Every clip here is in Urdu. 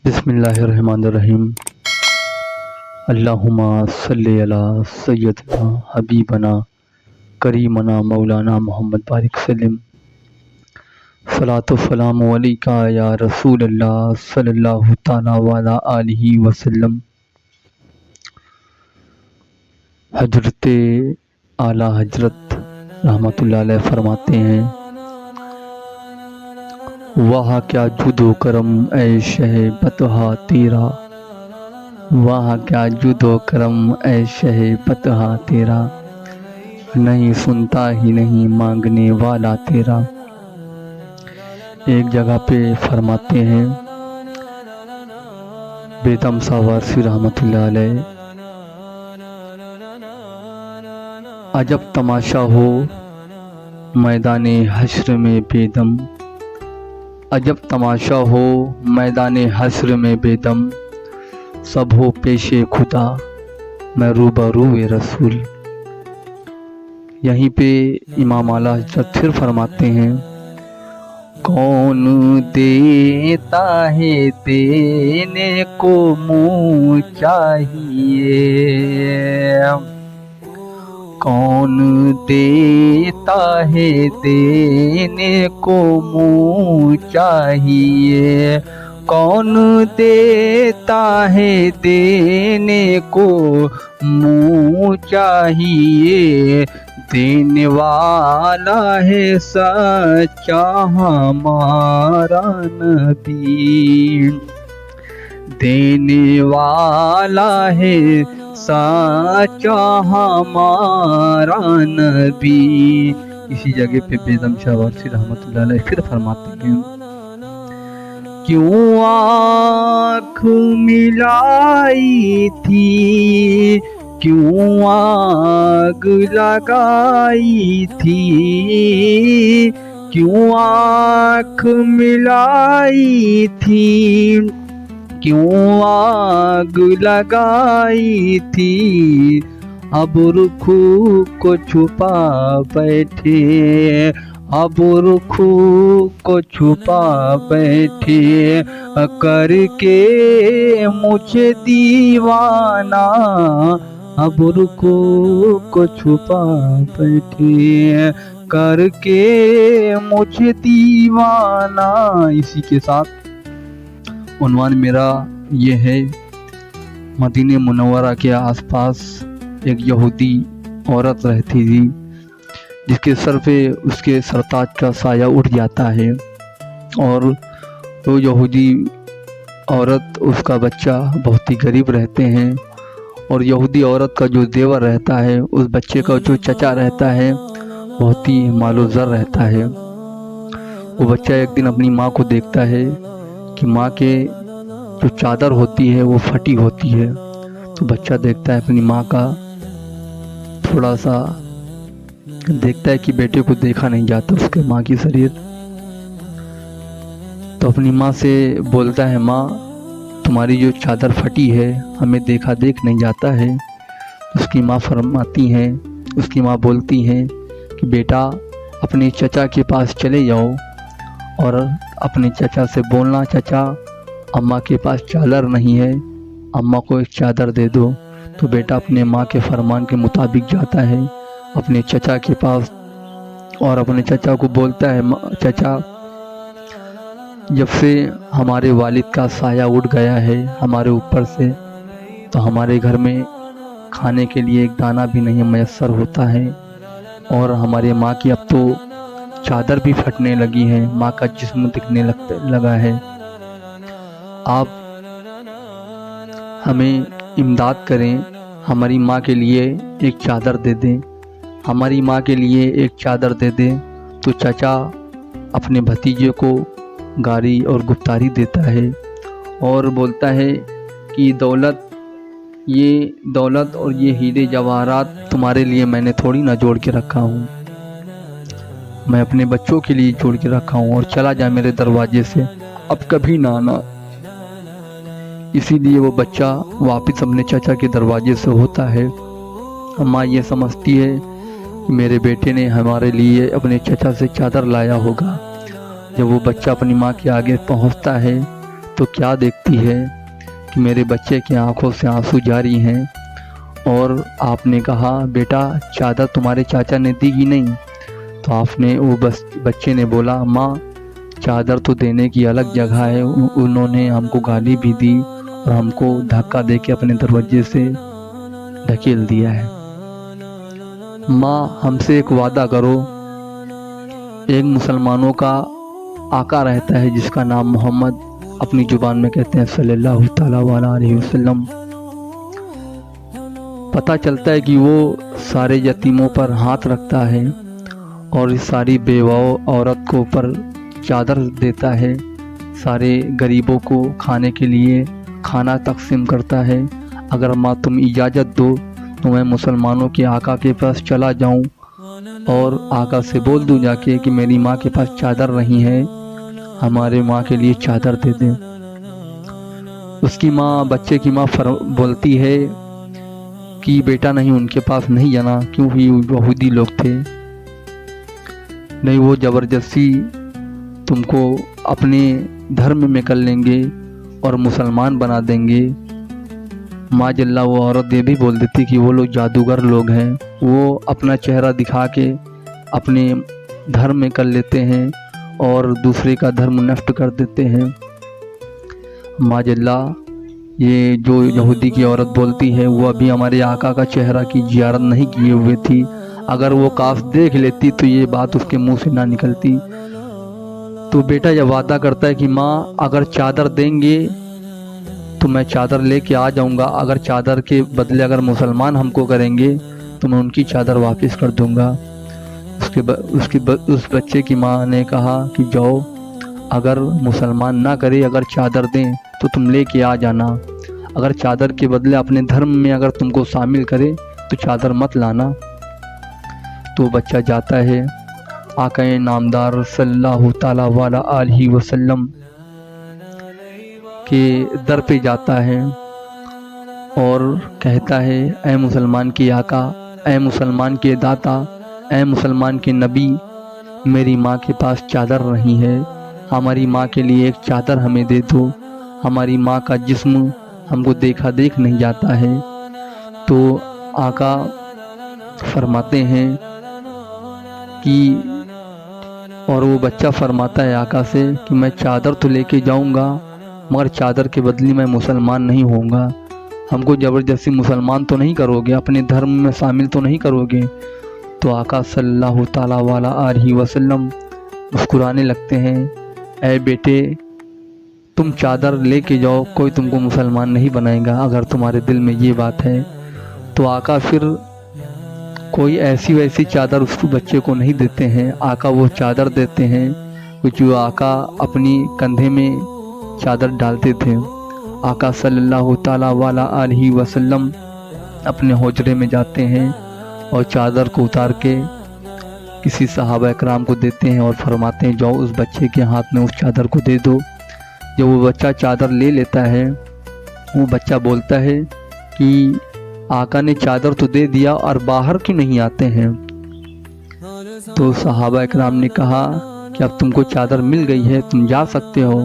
بسم اللہ الرحمن الرحیم۔ اللہم صلی علی سیدنا حبیبنا کریمنا مولانا محمد بارک وسلم۔ صلاۃ و سلام علیکہ یا رسول اللہ صلی اللہ تعالیٰ وعلی آلہ وسلم۔ حضرت اعلیٰ حضرت رحمۃ اللہ علیہ فرماتے ہیں، وہاں کیا جود و کرم اے شہ بطحہ تیرا، وہاں کیا جود و کرم اے شہ بطحہ تیرا، نہیں سنتا ہی نہیں مانگنے والا تیرا۔ ایک جگہ پہ فرماتے ہیں بیدم ساورسی رحمۃ اللہ علیہ، عجب تماشا ہو میدان حشر میں بیدم، عجب تماشا ہو میدان حشر میں بیدم، سب ہو پیش خدا میں روبرو رسول۔ یہیں پہ امام اعلیٰ حضرت پھر فرماتے ہیں، کون دیتا ہے دینے کو منہ چاہیے، کون دیتا ہے دینے کو منہ چاہیے، کون دیتا ہے دینے کو منہ چاہیے، دینے والا ہے سچا ہمارا نبی، دینے والا ہے سچا ہمارا نبی۔ اسی جگہ پہ بیدم شاہ وارسی رحمۃ اللہ علیہ پھر فرماتے ہیں، کیوں آنکھ ملائی تھی، کیوں آگ لگائی تھی، کیوں آنکھ ملائی تھی، کیوں آگ لگائی تھی، اب رخو کو چھپا بیٹھے، اب رخو کو چھپا بیٹھے، کر کے مجھے دیوانہ، اب رخو کو چھپا بیٹھے، کر کے مجھے دیوانہ۔ اسی کے ساتھ عنوان میرا یہ ہے، مدینہ منورہ کے آس پاس ایک یہودی عورت رہتی تھی، جس کے سر پہ اس کے سرتاج کا سایہ اٹھ جاتا ہے، اور وہ یہودی عورت اس کا بچہ بہت ہی غریب رہتے ہیں، اور یہودی عورت کا جو دیور رہتا ہے، اس بچے کا جو چچا رہتا ہے بہت ہی مال و زر رہتا ہے۔ وہ بچہ ایک دن اپنی ماں کو دیکھتا ہے کہ ماں کے جو چادر ہوتی ہے وہ پھٹی ہوتی ہے، تو بچہ دیکھتا ہے اپنی ماں کا، تھوڑا سا دیکھتا ہے کہ بیٹے کو دیکھا نہیں جاتا اس کے ماں کی شریر، تو اپنی ماں سے بولتا ہے، ماں تمہاری جو چادر پھٹی ہے ہمیں دیکھا دیکھ نہیں جاتا ہے۔ اس کی ماں فرماتی ہیں، اس کی ماں بولتی ہیں کہ بیٹا اپنے چچا کے پاس چلے جاؤ اور اپنے چچا سے بولنا، چچا اماں کے پاس چادر نہیں ہے، اماں کو ایک چادر دے دو۔ تو بیٹا اپنے ماں کے فرمان کے مطابق جاتا ہے اپنے چچا کے پاس، اور اپنے چچا کو بولتا ہے، چچا جب سے ہمارے والد کا سایہ اٹھ گیا ہے ہمارے اوپر سے، تو ہمارے گھر میں کھانے کے لیے ایک دانہ بھی نہیں میسر ہوتا ہے، اور ہمارے ماں کی اب تو چادر بھی پھٹنے لگی ہے، ماں کا جسم دکھنے لگا ہے، آپ ہمیں امداد کریں، ہماری ماں کے لیے ایک چادر دے دیں، ہماری ماں کے لیے ایک چادر دے دیں۔ تو چچا اپنے بھتیجے کو گالی اور گفتاری دیتا ہے، اور بولتا ہے کہ یہ دولت اور یہ ہیرے جواہرات تمہارے لیے میں نے تھوڑی نہ جوڑ کے رکھا ہوں، میں اپنے بچوں کے لیے جوڑ کے رکھا ہوں، اور چلا جا میرے دروازے سے، اب کبھی نہ آنا۔ اسی لیے وہ بچہ واپس اپنے چچا کے دروازے سے ہوتا ہے۔ ماں یہ سمجھتی ہے کہ میرے بیٹے نے ہمارے لیے اپنے چچا سے چادر لایا ہوگا۔ جب وہ بچہ اپنی ماں کے آگے پہنچتا ہے تو کیا دیکھتی ہے کہ میرے بچے کی آنکھوں سے آنسو جاری ہیں، اور آپ نے کہا بیٹا چادر تمہارے چاچا نے دی ہی نہیں؟ تو وہ بچے نے بولا ماں چادر تو دینے کی الگ جگہ ہے، انہوں نے ہم کو گالی بھی دی اور ہم کو دھکا دے کے اپنے دروازے سے دھکیل دیا ہے۔ ماں ہم سے ایک وعدہ کرو، ایک مسلمانوں کا آقا رہتا ہے جس کا نام محمد، اپنی زبان میں کہتے ہیں صلی اللہ تعالیٰ علیہ وسلم، پتہ چلتا ہے کہ وہ سارے یتیموں پر ہاتھ رکھتا ہے اور اس ساری بیواؤں عورت کو پر چادر دیتا ہے، سارے غریبوں کو کھانے کے لیے کھانا تقسیم کرتا ہے۔ اگر ماں تم اجازت دو تو میں مسلمانوں کے آقا کے پاس چلا جاؤں اور آقا سے بول دوں جا کے کہ میری ماں کے پاس چادر نہیں ہے، ہمارے ماں کے لیے چادر دے دیں۔ اس کی ماں، بچے کی ماں بولتی ہے کہ بیٹا نہیں، ان کے پاس نہیں جانا، کیونکہ یہودی لوگ تھے، نہیں وہ زبردستی تم کو اپنے دھرم میں کر لیں گے اور مسلمان بنا دیں گے۔ ماں جلّہ وہ عورت یہ بھی بول دیتی کہ وہ لوگ جادوگر لوگ ہیں، وہ اپنا چہرہ دکھا کے اپنے دھرم میں کر لیتے ہیں اور دوسرے کا دھرم نشٹ کر دیتے ہیں۔ ماں جلّہ یہ جو یہودی کی عورت بولتی ہے وہ ابھی ہمارے آقا کا چہرہ کی زیارت نہیں کیے ہوئے تھی، اگر وہ کاش دیکھ لیتی تو یہ بات اس کے منہ سے نہ نکلتی۔ تو بیٹا یہ وعدہ کرتا ہے کہ ماں اگر چادر دیں گے تو میں چادر لے کے آ جاؤں گا، اگر چادر کے بدلے اگر مسلمان ہم کو کریں گے تو میں ان کی چادر واپس کر دوں گا۔ اس بچے کی ماں نے کہا کہ جاؤ، اگر مسلمان نہ کرے، اگر چادر دیں تو تم لے کے آ جانا، اگر چادر کے بدلے اپنے دھرم میں اگر تم کو شامل کرے تو چادر مت لانا۔ تو بچہ جاتا ہے، آقا نامدار صلی اللہ تعالیٰ علیہ وسلم کے در پہ جاتا ہے اور کہتا ہے اے مسلمان کے آقا، اے مسلمان کے داتا، اے مسلمان کے نبی، میری ماں کے پاس چادر نہیں ہے، ہماری ماں کے لیے ایک چادر ہمیں دے دو، ہماری ماں کا جسم ہم کو دیکھا نہیں جاتا ہے۔ تو آقا فرماتے ہیں کہ اور وہ بچہ فرماتا ہے آقا سے کہ میں چادر تو لے کے جاؤں گا مگر چادر کے بدلے میں مسلمان نہیں ہوں گا، ہم کو زبردستی مسلمان تو نہیں کرو گے، اپنے دھرم میں شامل تو نہیں کرو گے؟ تو آقا صلی اللہ تعالیٰ علیہ وسلم مسکرانے لگتے ہیں، اے بیٹے تم چادر لے کے جاؤ، کوئی تم کو مسلمان نہیں بنائے گا اگر تمہارے دل میں یہ بات ہے۔ تو آقا پھر کوئی ایسی ویسی چادر اس بچے کو نہیں دیتے ہیں، آقا وہ چادر دیتے ہیں جو آقا اپنی کندھے میں چادر ڈالتے تھے۔ آقا صلی اللہ تعالیٰ علیہ وسلم اپنے حجرے میں جاتے ہیں اور چادر کو اتار کے کسی صحابہ اکرام کو دیتے ہیں اور فرماتے ہیں جاؤ اس بچے کے ہاتھ میں اس چادر کو دے دو۔ جب وہ بچہ چادر لے لیتا ہے، وہ بچہ بولتا ہے کہ آقا نے چادر تو دے دیا اور باہر کیوں نہیں آتے ہیں؟ تو صحابہ اکرام نے کہا کہ اب تم کو چادر مل گئی ہے، تم جا سکتے ہو،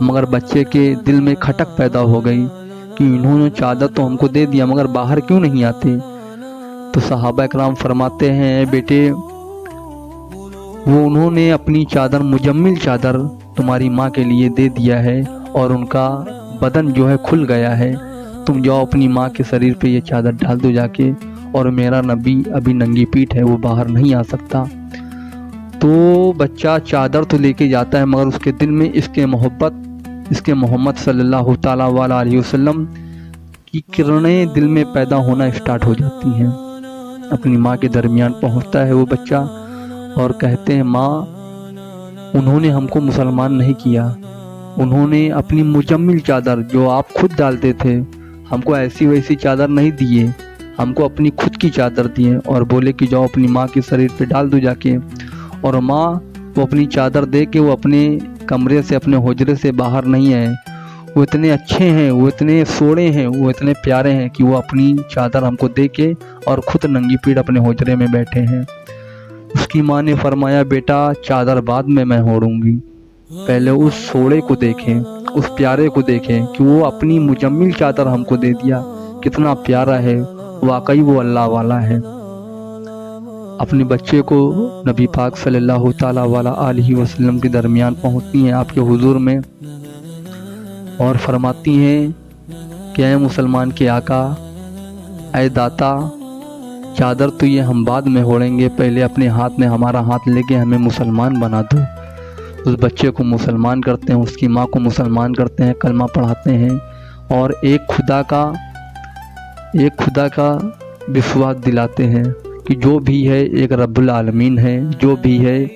مگر بچے کے دل میں کھٹک پیدا ہو گئی کہ انہوں نے چادر تو ہم کو دے دیا مگر باہر کیوں نہیں آتے؟ تو صحابہ اکرام فرماتے ہیں اے بیٹے وہ انہوں نے اپنی چادر، مجمل چادر تمہاری ماں کے لیے دے دیا ہے اور ان کا بدن جو ہے کھل گیا ہے، تم جاؤ اپنی ماں کے شریر پہ یہ چادر ڈال دو جا کے، اور میرا نبی ابھی ننگی پیٹھ ہے، وہ باہر نہیں آ سکتا۔ تو بچہ چادر تو لے کے جاتا ہے مگر اس کے دل میں اس کے محبت، اس کے محمد صلی اللہ تعالیٰ علیہ وسلم کی کرنیں دل میں پیدا ہونا اسٹارٹ ہو جاتی ہیں۔ اپنی ماں کے درمیان پہنچتا ہے وہ بچہ اور کہتے ہیں ماں انہوں نے ہم کو مسلمان نہیں کیا، انہوں نے اپنی مجمل چادر جو آپ خود ڈالتے تھے، ہم کو ایسی ویسی چادر نہیں دیے، ہم کو اپنی خود کی چادر دیے اور بولے کہ جاؤ اپنی ماں کے شریر پہ ڈال دو جا کے۔ اور ماں وہ اپنی چادر دے کے وہ اپنے کمرے سے، اپنے حجرے سے باہر نہیں آئے، وہ اتنے اچھے ہیں، وہ اتنے سوڑے ہیں، وہ اتنے پیارے ہیں کہ وہ اپنی چادر ہم کو دے کے اور خود ننگی پیڑ اپنے حجرے میں بیٹھے ہیں۔ اس کی ماں نے فرمایا بیٹا چادر بعد میں اوڑھوں گی، پہلے اس سوڑے کو دیکھیں، اس پیارے کو دیکھیں کہ وہ اپنی مجمل چادر ہم کو دے دیا، کتنا پیارا ہے، واقعی وہ اللہ والا ہے۔ اپنے بچے کو نبی پاک صلی اللہ تعالیٰ علیہ وسلم کے درمیان پہنچتی ہیں آپ کے حضور میں اور فرماتی ہیں کہ اے مسلمان کے آقا، اے داتا، چادر تو یہ ہم بعد میں اوڑھیں گے، پہلے اپنے ہاتھ میں ہمارا ہاتھ لے کے ہمیں مسلمان بنا دو۔ اس بچے کو مسلمان کرتے ہیں، اس کی ماں کو مسلمان کرتے ہیں، کلمہ پڑھاتے ہیں اور ایک خدا کا وشواس دلاتے ہیں کہ جو بھی ہے ایک رب العالمین ہے، جو بھی ہے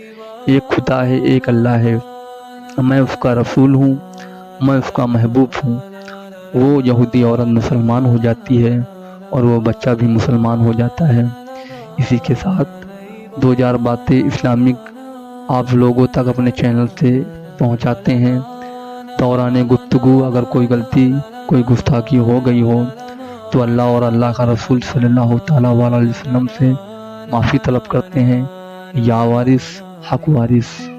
ایک خدا ہے، ایک اللہ ہے، میں اس کا رسول ہوں، میں اس کا محبوب ہوں۔ وہ یہودی عورت مسلمان ہو جاتی ہے اور وہ بچہ بھی مسلمان ہو جاتا ہے۔ اسی کے ساتھ 2000 باتیں اسلامک آپ لوگوں تک اپنے چینل سے پہنچاتے ہیں۔ دوران گفتگو اگر کوئی غلطی، کوئی گستاخی ہو گئی ہو تو اللہ اور اللہ کا رسول صلی اللہ تعالیٰ علیہ وسلم سے معافی طلب کرتے ہیں۔ یا وارث حق وارث۔